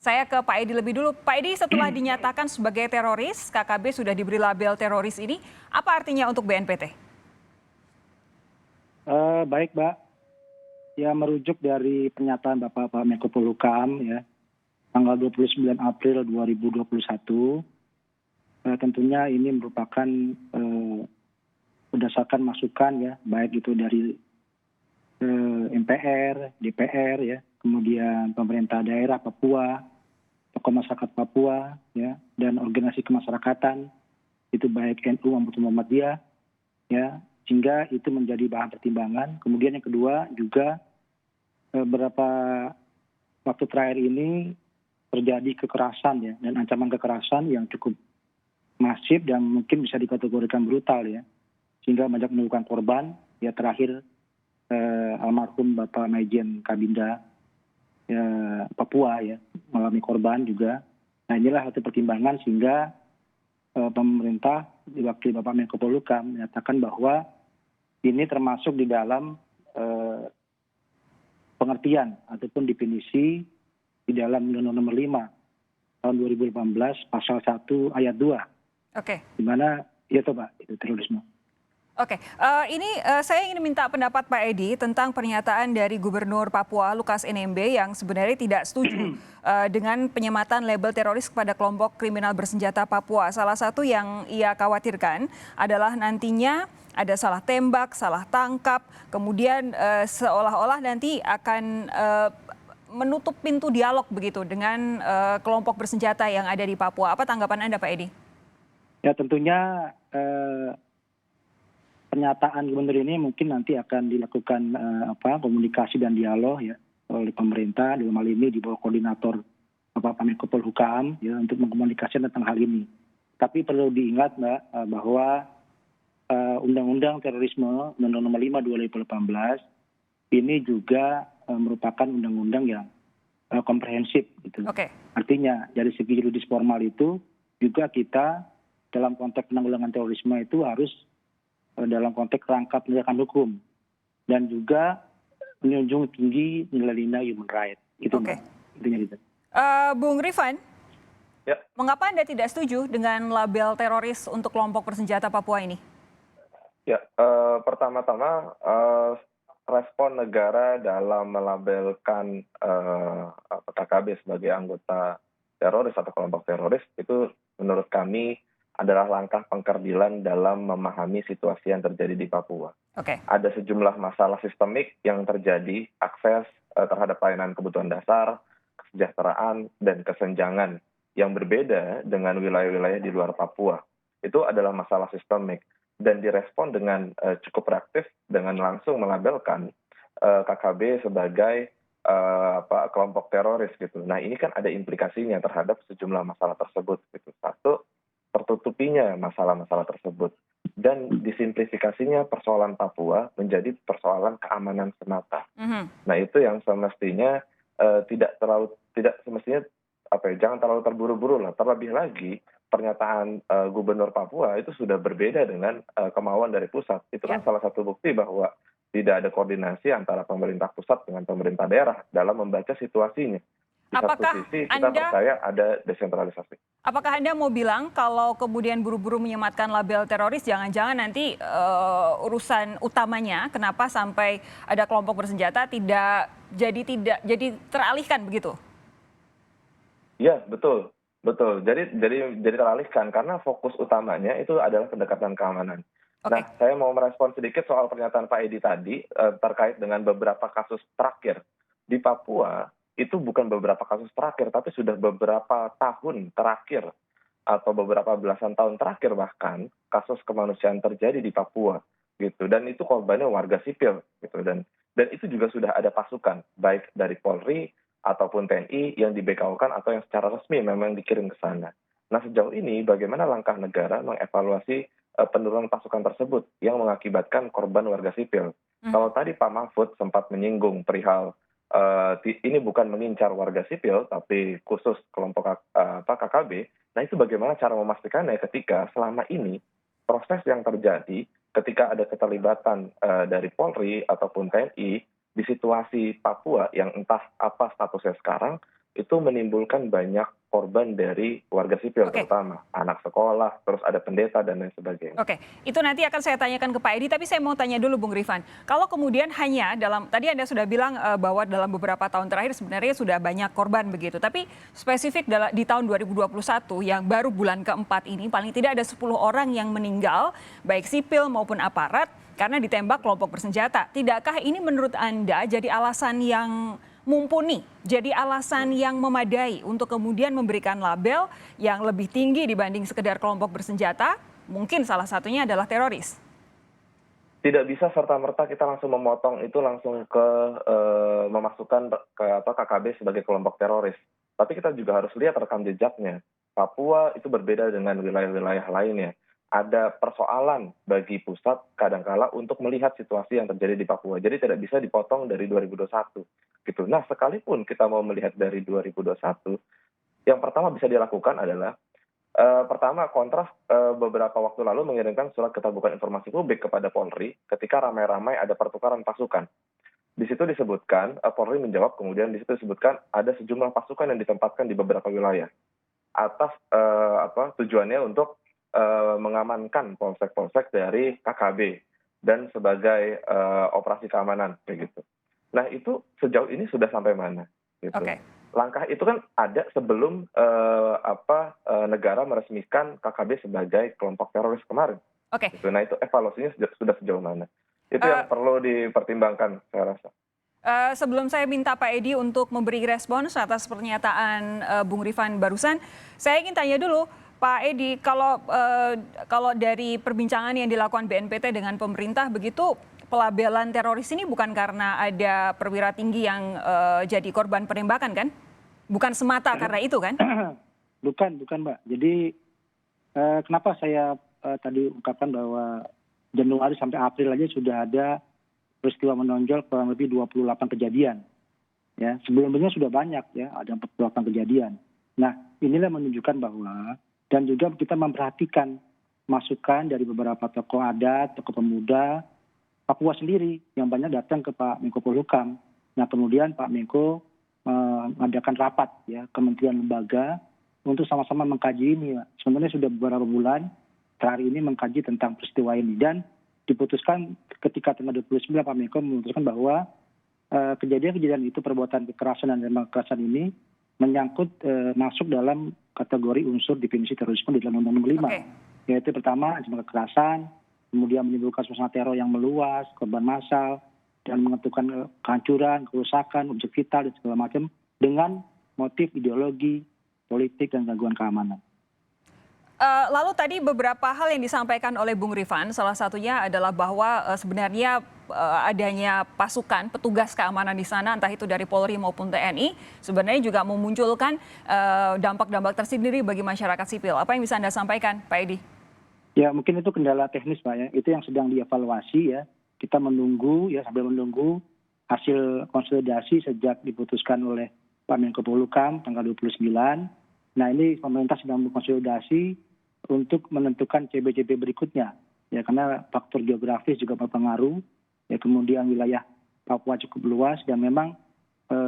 Saya ke Pak Edi lebih dulu. Pak Edi, setelah dinyatakan sebagai teroris, KKB sudah diberi label teroris ini, apa artinya untuk BNPT? Baik, Mbak. Ya, merujuk dari pernyataan Bapak Menko Polhukam ya, tanggal 29 April 2021, tentunya ini merupakan berdasarkan masukan ya, baik itu dari MPR, DPR ya, kemudian pemerintah daerah Papua, tokoh masyarakat Papua ya, dan organisasi kemasyarakatan, itu baik NU maupun Muhammadiyah ya, sehingga itu menjadi bahan pertimbangan. Kemudian yang kedua juga beberapa waktu terakhir ini terjadi kekerasan ya, dan ancaman kekerasan yang cukup masif dan mungkin bisa dikategorikan brutal ya, sehingga banyak menimbulkan korban. Ya, terakhir almarhum Bapak Maijen Kabinda ya, Papua ya, mengalami korban juga. Nah, inilah satu pertimbangan sehingga pemerintah diwakili Bapak Menko Polhukam menyatakan bahwa ini termasuk di dalam pengertian ataupun definisi di dalam Undang-Undang Nomor 5 tahun 2018 pasal 1 ayat 2. Oke. Di mana ya toh Pak, itu terorisme. Oke, ini saya ingin minta pendapat Pak Edi tentang pernyataan dari Gubernur Papua Lukas NMB yang sebenarnya tidak setuju dengan penyematan label teroris kepada kelompok kriminal bersenjata Papua. Salah satu yang ia khawatirkan adalah nantinya ada salah tembak, salah tangkap, kemudian seolah-olah nanti akan menutup pintu dialog begitu dengan kelompok bersenjata yang ada di Papua. Apa tanggapan Anda, Pak Edi? Ya, tentunya pernyataan gubernur ini mungkin nanti akan dilakukan komunikasi dan dialog ya oleh pemerintah, dalam hal ini di bawah koordinator Bapak Menko Polhukam ya, untuk mengkomunikasikan tentang hal ini. Tapi perlu diingat Mbak, bahwa Undang-Undang Terorisme Undang-Undang Nomor 5 2018 ini juga merupakan undang-undang yang komprehensif gitu. Oke. Artinya dari segi yuridis formal itu juga kita dalam konteks penanggulangan terorisme itu harus dalam konteks rangka penegakan hukum dan juga menjunjung tinggi nilai-nilai human right. Itu Oke. intinya gitu. Bung Rifan, Ya. mengapa Anda tidak setuju dengan label teroris untuk kelompok bersenjata Papua ini? Ya, pertama-tama respon negara dalam melabelkan KKB sebagai anggota teroris atau kelompok teroris itu menurut kami adalah langkah pengkerdilan dalam memahami situasi yang terjadi di Papua. Oke. Ada sejumlah masalah sistemik yang terjadi, akses terhadap pelayanan kebutuhan dasar, kesejahteraan, dan kesenjangan yang berbeda dengan wilayah-wilayah di luar Papua. Itu adalah masalah sistemik dan direspon dengan cukup reaktif dengan langsung melabelkan KKB sebagai kelompok teroris gitu. Nah, ini kan ada implikasinya terhadap sejumlah masalah tersebut gitu. Satu, tertutupinya masalah-masalah tersebut dan disimplifikasinya persoalan Papua menjadi persoalan keamanan semata. Nah, itu yang semestinya jangan terlalu terburu-buru lah. Terlebih lagi pernyataan Gubernur Papua itu sudah berbeda dengan kemauan dari pusat. Itu kan salah satu bukti bahwa tidak ada koordinasi antara pemerintah pusat dengan pemerintah daerah dalam membaca situasinya. Di satu sisi kita percaya ada desentralisasi. Apakah Anda mau bilang kalau kemudian buru-buru menyematkan label teroris, jangan-jangan nanti urusan utamanya kenapa sampai ada kelompok bersenjata tidak jadi teralihkan begitu? Iya, betul. Jadi teralihkan karena fokus utamanya itu adalah pendekatan keamanan. Nah, saya mau merespon sedikit soal pernyataan Pak Edi tadi terkait dengan beberapa kasus terakhir di Papua. Itu bukan beberapa kasus terakhir, tapi sudah beberapa tahun terakhir atau beberapa belasan tahun terakhir bahkan kasus kemanusiaan terjadi di Papua gitu. Dan itu korbannya warga sipil gitu. Dan itu juga sudah ada pasukan baik dari Polri ataupun TNI yang di-BKO-kan atau yang secara resmi memang dikirim ke sana. Nah, sejauh ini bagaimana langkah negara mengevaluasi penurunan pasukan tersebut yang mengakibatkan korban warga sipil? Kalau tadi Pak Mahfud sempat menyinggung perihal ini bukan mengincar warga sipil tapi khusus kelompok KKB. Nah, itu bagaimana cara memastikannya ketika selama ini proses yang terjadi ketika ada keterlibatan dari Polri ataupun TNI di situasi Papua yang entah apa statusnya sekarang itu menimbulkan banyak korban dari warga sipil, Oke. terutama anak sekolah, terus ada pendeta dan lain sebagainya. Oke, itu nanti akan saya tanyakan ke Pak Edi, tapi saya mau tanya dulu Bung Rifan. Kalau kemudian hanya tadi Anda sudah bilang bahwa dalam beberapa tahun terakhir sebenarnya sudah banyak korban begitu, tapi spesifik di tahun 2021 yang baru bulan keempat ini paling tidak ada 10 orang yang meninggal, baik sipil maupun aparat, karena ditembak kelompok bersenjata. Tidakkah ini menurut Anda jadi alasan yang mumpuni, jadi alasan yang memadai untuk kemudian memberikan label yang lebih tinggi dibanding sekedar kelompok bersenjata? Mungkin salah satunya adalah teroris. Tidak bisa serta-merta kita langsung memotong itu langsung ke memasukkan ke KKB sebagai kelompok teroris. Tapi kita juga harus lihat rekam jejaknya. Papua itu berbeda dengan wilayah-wilayah lainnya. Ada persoalan bagi pusat kadangkala untuk melihat situasi yang terjadi di Papua. Jadi tidak bisa dipotong dari 2021 gitu. Nah, sekalipun kita mau melihat dari 2021, yang pertama bisa dilakukan adalah pertama, Kontras beberapa waktu lalu mengirimkan surat keterbukaan informasi publik kepada Polri ketika ramai-ramai ada pertukaran pasukan. Di situ disebutkan, Polri menjawab, kemudian di situ disebutkan ada sejumlah pasukan yang ditempatkan di beberapa wilayah atas tujuannya untuk mengamankan polsek-polsek dari KKB dan sebagai operasi keamanan kayak gitu. Nah, itu sejauh ini sudah sampai mana? Gitu. Oke. Langkah itu kan ada sebelum negara meresmikan KKB sebagai kelompok teroris kemarin. Oke. Gitu. Nah, itu evaluasinya sudah sejauh mana? Itu yang perlu dipertimbangkan, saya rasa. Sebelum saya minta Pak Edi untuk memberi respons atas pernyataan Bung Rifan barusan, saya ingin tanya dulu, Pak Edi, kalau dari perbincangan yang dilakukan BNPT dengan pemerintah begitu, pelabelan teroris ini bukan karena ada perwira tinggi yang jadi korban penembakan kan? Bukan semata karena itu kan? Bukan, Mbak. Jadi kenapa saya tadi ungkapkan bahwa Januari sampai April aja sudah ada peristiwa menonjol kurang lebih 28 kejadian. Ya, sebelumnya sudah banyak ya, ada 48 kejadian. Nah, inilah menunjukkan bahwa dan juga kita memperhatikan masukan dari beberapa tokoh adat, tokoh pemuda Papua sendiri yang banyak datang ke Pak Menko Polhukam. Nah, kemudian Pak Menko mengadakan rapat ya kementerian lembaga untuk sama-sama mengkaji ini. Sebenarnya sudah beberapa bulan terakhir ini mengkaji tentang peristiwa ini dan diputuskan ketika tanggal 29 Pak Menko memutuskan bahwa kejadian-kejadian itu perbuatan kekerasan dan kekerasan ini menyangkut masuk dalam kategori unsur definisi terorisme di dalam Undang-Undang 5. Oke. Yaitu pertama ancaman kekerasan, kemudian menimbulkan suasana teror yang meluas, korban massal, dan menentukan kehancuran, kerusakan, objek vital, dan segala macam dengan motif ideologi, politik, dan gangguan keamanan. Lalu tadi beberapa hal yang disampaikan oleh Bung Rifan, salah satunya adalah bahwa sebenarnya adanya pasukan, petugas keamanan di sana, entah itu dari Polri maupun TNI, sebenarnya juga memunculkan dampak-dampak tersendiri bagi masyarakat sipil. Apa yang bisa Anda sampaikan, Pak Edi? Ya, mungkin itu kendala teknis, Pak, ya. Itu yang sedang dievaluasi ya. Kita menunggu ya, sambil menunggu hasil konsolidasi sejak diputuskan oleh Pak Menko Polhukam tanggal 29. Nah, ini pemerintah sedang berkonsolidasi untuk menentukan CB-CB berikutnya. Ya, karena faktor geografis juga berpengaruh. Ya, kemudian wilayah Papua cukup luas dan memang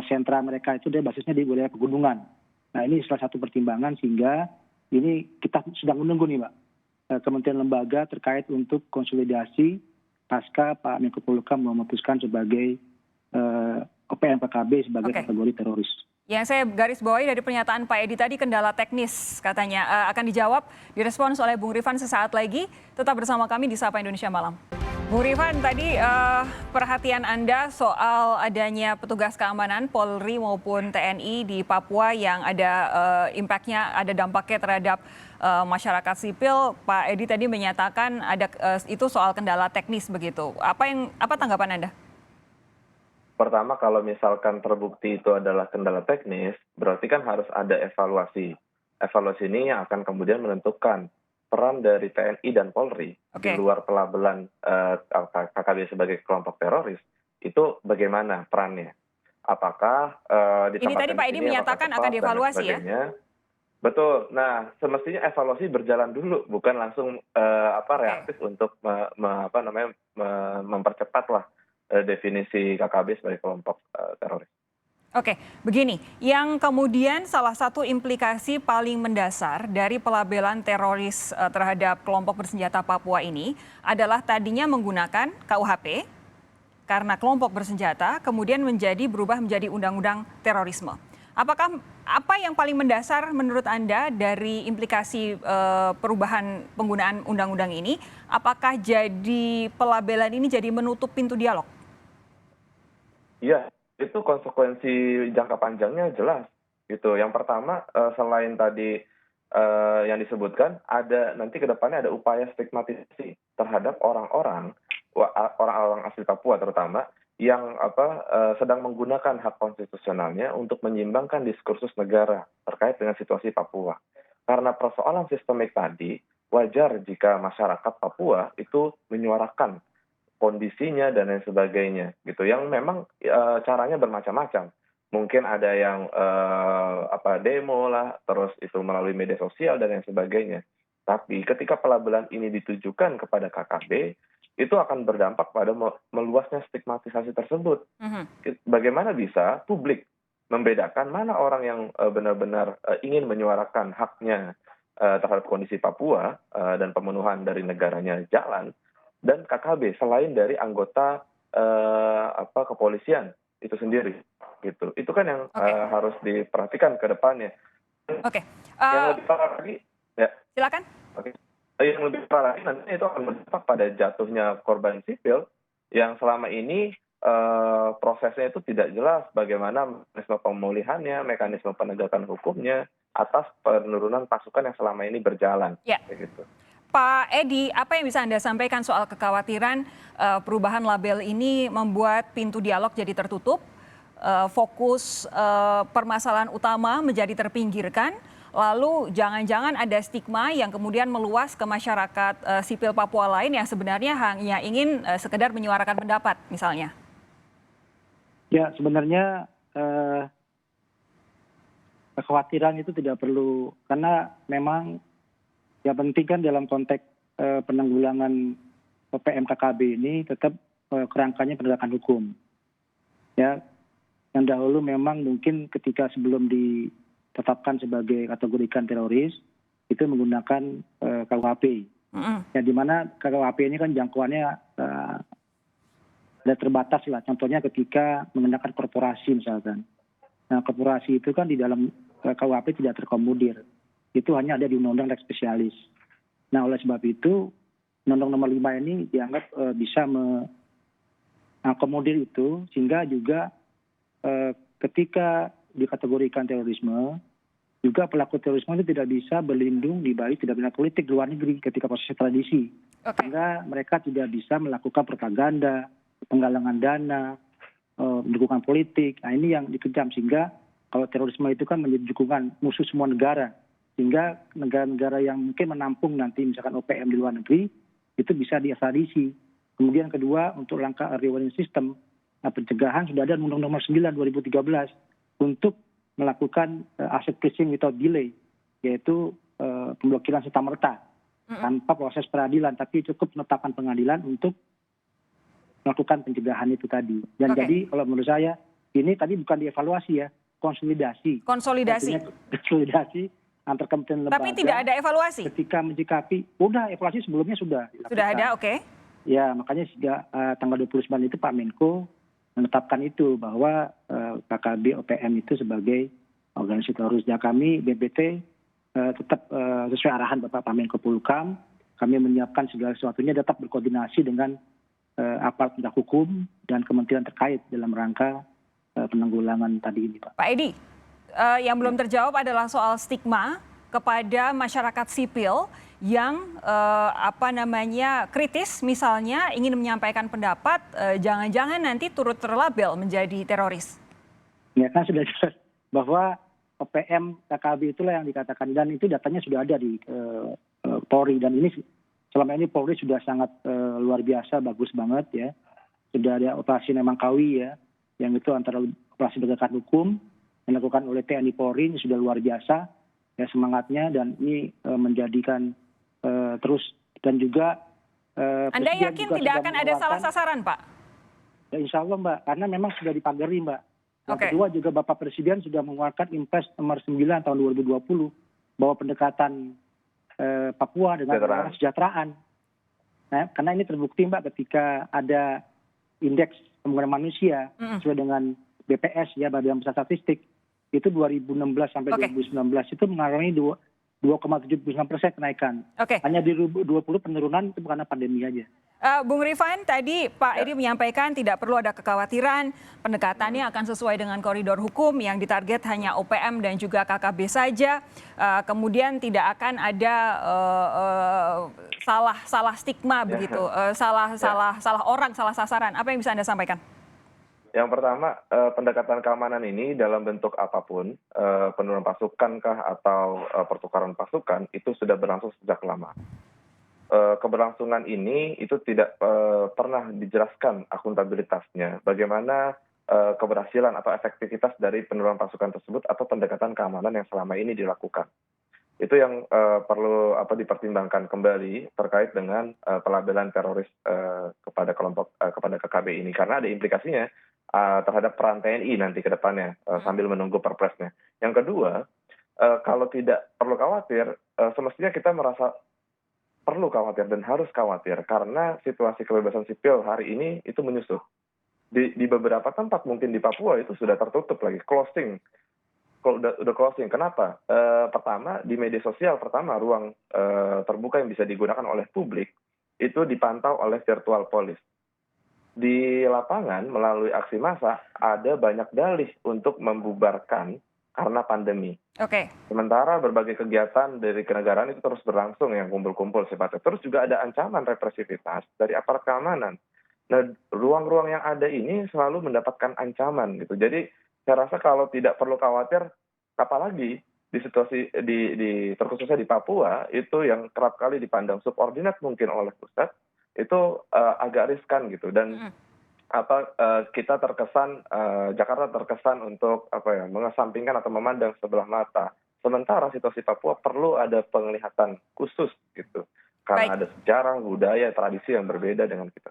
sentra mereka itu dia basisnya di wilayah pegunungan. Nah, ini salah satu pertimbangan sehingga ini kita sedang menunggu nih, Mbak. Kementerian lembaga terkait untuk konsolidasi pasca Pak Menko Polhukam memutuskan sebagai OPM PKB sebagai kategori teroris. Yang saya garis bawahi dari pernyataan Pak Edi tadi kendala teknis katanya akan dijawab, direspons oleh Bung Rifan sesaat lagi. Tetap bersama kami di Sapa Indonesia Malam. Bung Rifan, tadi perhatian Anda soal adanya petugas keamanan Polri maupun TNI di Papua yang ada impactnya, ada dampaknya terhadap masyarakat sipil. Pak Edi tadi menyatakan ada itu soal kendala teknis begitu. Apa tanggapan Anda? Pertama, kalau misalkan terbukti itu adalah kendala teknis, berarti kan harus ada evaluasi. Evaluasi ini yang akan kemudian menentukan peran dari TNI dan Polri di luar pelabelan KKB sebagai kelompok teroris, itu bagaimana perannya? Apakah ini tadi Pak Edi menyatakan akan dievaluasi ya? Betul. Nah, semestinya evaluasi berjalan dulu, bukan langsung reaktif untuk mempercepat lah definisi KKB sebagai kelompok teroris. Oke, begini, yang kemudian salah satu implikasi paling mendasar dari pelabelan teroris terhadap kelompok bersenjata Papua ini adalah tadinya menggunakan KUHP karena kelompok bersenjata, kemudian berubah menjadi undang-undang terorisme. Apakah apa yang paling mendasar menurut Anda dari implikasi perubahan penggunaan undang-undang ini? Apakah jadi pelabelan ini jadi menutup pintu dialog? Iya, itu konsekuensi jangka panjangnya jelas gitu. Yang pertama, selain tadi yang disebutkan, ada nanti ke depannya ada upaya stigmatisasi terhadap orang-orang asli Papua terutama yang sedang menggunakan hak konstitusionalnya untuk menyimbangkan diskursus negara terkait dengan situasi Papua. Karena persoalan sistemik tadi, wajar jika masyarakat Papua itu menyuarakan kondisinya dan lain sebagainya gitu, yang memang caranya bermacam-macam. Mungkin ada yang demo lah, terus itu melalui media sosial dan lain sebagainya. Tapi ketika pelabelan ini ditujukan kepada KKB, itu akan berdampak pada meluasnya stigmatisasi tersebut. Bagaimana bisa publik membedakan mana orang yang benar-benar ingin menyuarakan haknya terhadap kondisi Papua dan pemenuhan dari negaranya jalan, dan KKB selain dari anggota kepolisian itu sendiri gitu. Itu kan yang harus diperhatikan ke depannya. Oke. Yang lebih parah lagi, ya. Silakan. Oke. Yang lebih parah lagi nanti itu akan berdampak pada jatuhnya korban sipil yang selama ini prosesnya itu tidak jelas bagaimana mekanisme pemulihannya, mekanisme penegakan hukumnya atas penurunan pasukan yang selama ini berjalan. Ya. Gitu. Pak Edi, apa yang bisa Anda sampaikan soal kekhawatiran perubahan label ini membuat pintu dialog jadi tertutup, fokus permasalahan utama menjadi terpinggirkan, lalu jangan-jangan ada stigma yang kemudian meluas ke masyarakat sipil Papua lain yang sebenarnya hanya ingin sekedar menyuarakan pendapat misalnya? Ya, sebenarnya kekhawatiran itu tidak perlu, karena memang yang penting kan dalam konteks penanggulangan OPM KKB ini tetap kerangkanya penegakan hukum. Ya, yang dahulu memang mungkin ketika sebelum ditetapkan sebagai kategorikan teroris itu menggunakan KUHP. Ya, di mana KUHP ini kan jangkauannya ada terbatas lah. Contohnya ketika mengenakan korporasi misalkan. Nah, korporasi itu kan di dalam KUHP tidak terkomodir. Itu hanya ada di undang-undang lex spesialis. Nah, oleh sebab itu undang-undang nomor 5 ini dianggap bisa mengakomodir itu, sehingga juga ketika dikategorikan terorisme, juga pelaku terorisme itu tidak bisa berlindung di balik tindak pidana politik di luar negeri ketika proses ekstradisi. Sehingga mereka tidak bisa melakukan propaganda, penggalangan dana, dukungan politik. Nah, ini yang dikejam, sehingga kalau terorisme itu kan menjadi dukungan musuh semua negara. Sehingga negara-negara yang mungkin menampung nanti misalkan OPM di luar negeri, itu bisa diekstradisi. Kemudian kedua, untuk langkah early warning system, pencegahan sudah ada Undang-Undang Nomor 9 2013 untuk melakukan asset freezing without delay, yaitu pemblokiran serta-merta tanpa proses peradilan, tapi cukup menetapkan pengadilan untuk melakukan pencegahan itu tadi. Dan jadi kalau menurut saya, ini tadi bukan dievaluasi ya, konsolidasi. Konsolidasi. Konsolidasi antar kementerian lembaga. Tapi tidak ada evaluasi? Ketika menyikapi, udah evaluasi sebelumnya sudah dilakukan. Sudah ada, oke. Ya, makanya sejak tanggal 29 itu Pak Menko menetapkan itu, bahwa KKB OPM itu sebagai organisasi teroris. Ya, kami BPT tetap sesuai arahan Bapak Pak Menko Polhukam, kami menyiapkan segala sesuatunya, tetap berkoordinasi dengan aparat penegak hukum dan kementerian terkait dalam rangka penanggulangan tadi ini, Pak. Pak Edi, yang belum terjawab adalah soal stigma kepada masyarakat sipil yang kritis, misalnya ingin menyampaikan pendapat, jangan-jangan nanti turut terlabel menjadi teroris. Ya, kan sudah jelas bahwa OPM KKB itulah yang dikatakan, dan itu datanya sudah ada di Polri, dan ini selama ini Polri sudah sangat luar biasa, bagus banget ya. Sudah ada operasi Nemangkawi ya, yang itu antara operasi penegakan hukum yang dilakukan oleh TNI Polri, ini sudah luar biasa ya semangatnya, dan ini menjadikan terus, dan juga Anda yakin tidak akan ada salah sasaran, Pak? Ya, insya Allah, Mbak, karena memang sudah dipagari, Mbak. Yang Oke. kedua juga Bapak Presiden sudah mengeluarkan Impres nomor 9 tahun 2020 bahwa pendekatan Papua dengan kesejahteraan. Nah, karena ini terbukti Mbak ketika ada indeks pembangunan manusia sesuai dengan BPS ya, Badan Pusat Statistik, itu 2016 sampai 2019 itu mengalami 2,79% kenaikan. Hanya di 2020 penurunan itu karena pandemi aja. Bung Rifan, tadi Pak Edi menyampaikan tidak perlu ada kekhawatiran, pendekatannya akan sesuai dengan koridor hukum yang ditarget hanya OPM dan juga KKB saja. Kemudian tidak akan ada salah stigma begitu, salah orang, salah sasaran. Apa yang bisa Anda sampaikan? Yang pertama, pendekatan keamanan ini dalam bentuk apapun, penurunan pasukan kah atau pertukaran pasukan, itu sudah berlangsung sejak lama. Keberlangsungan ini itu tidak pernah dijelaskan akuntabilitasnya, bagaimana keberhasilan atau efektivitas dari penurunan pasukan tersebut atau pendekatan keamanan yang selama ini dilakukan. Itu yang perlu dipertimbangkan kembali terkait dengan pelabelan teroris kepada KKB ini, karena ada implikasinya terhadap peran TNI nanti ke depannya sambil menunggu perpresnya. Yang kedua, kalau tidak perlu khawatir, semestinya kita merasa perlu khawatir dan harus khawatir karena situasi kebebasan sipil hari ini itu menyusut. Di beberapa tempat mungkin di Papua itu sudah tertutup lagi, closing. Kalau udah closing, kenapa? Pertama, di media sosial, ruang terbuka yang bisa digunakan oleh publik itu dipantau oleh virtual police. Di lapangan melalui aksi massa ada banyak dalih untuk membubarkan karena pandemi. Sementara berbagai kegiatan dari kenegaraan itu terus berlangsung yang kumpul-kumpul sifatnya. Terus juga ada ancaman represivitas dari aparat keamanan. Nah, ruang-ruang yang ada ini selalu mendapatkan ancaman gitu. Jadi saya rasa kalau tidak perlu khawatir, apalagi di situasi terkhususnya di Papua itu yang kerap kali dipandang subordinat mungkin oleh pusat, itu agak riskan gitu. Dan kita terkesan Jakarta terkesan untuk mengesampingkan atau memandang sebelah mata. Sementara situasi Papua perlu ada penglihatan khusus gitu. Karena ada sejarah, budaya, tradisi yang berbeda dengan kita.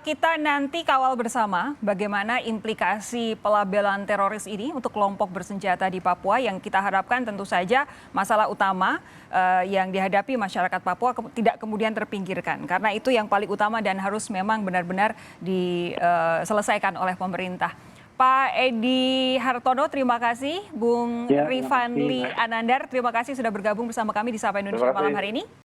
Kita nanti kawal bersama bagaimana implikasi pelabelan teroris ini untuk kelompok bersenjata di Papua yang kita harapkan tentu saja masalah utama yang dihadapi masyarakat Papua tidak kemudian terpinggirkan. Karena itu yang paling utama dan harus memang benar-benar diselesaikan oleh pemerintah. Pak Edi Hartono, terima kasih. Bung Rifan Lee Anandar, terima kasih sudah bergabung bersama kami di Sapa Indonesia malam hari ini.